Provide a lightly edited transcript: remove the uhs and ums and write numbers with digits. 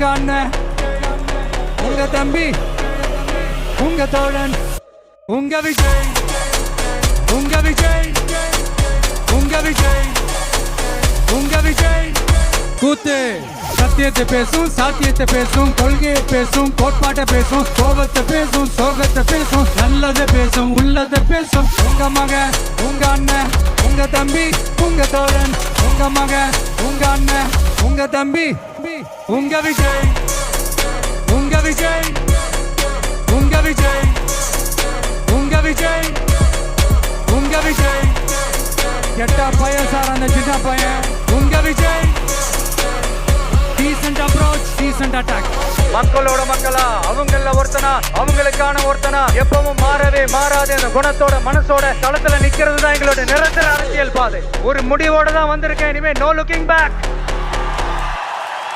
உங்க அண்ணன், உங்க தம்பி, உங்க தோழன், உங்க விஜய், உங்க விஜய், உங்க விஜய், உங்க விஜய். கூத்து சத்தியத்தை பேசும், சாத்தியத்தை பேசும், கொள்கையை பேசும், கோட்பாட்டை பேசும், கோபத்தை பேசும், சோகத்தை பேசும், நல்லதை பேசும், உள்ளதை பேசும். உங்க மகன், உங்க அண்ணன், உங்க தம்பி, உங்க தோழன், உங்க மகன், உங்க அண்ணன், உங்க தம்பி, உங்க விஜய், உங்க விஜய், உங்க விஜய், உங்க விஜய், உங்க விஜய். கெட்ட பையன் சார் அந்த சின்ன பையன். உங்க Vijay. Decent approach, decent attack. மக்களோட மக்களா, அவங்கள ஒருத்தனா, அவங்களுக்கான ஒருத்தனா, எப்பவும் மாறவே மாறாத அந்த குணத்தோட மனசோட தளத்துல நிக்கிறது தான் எங்களோட நிரந்தர அரசியல் பாதை. ஒரு முடிவோட தான் வந்திருக்கேன். இனிமே நோ லுக்கிங் பேக்.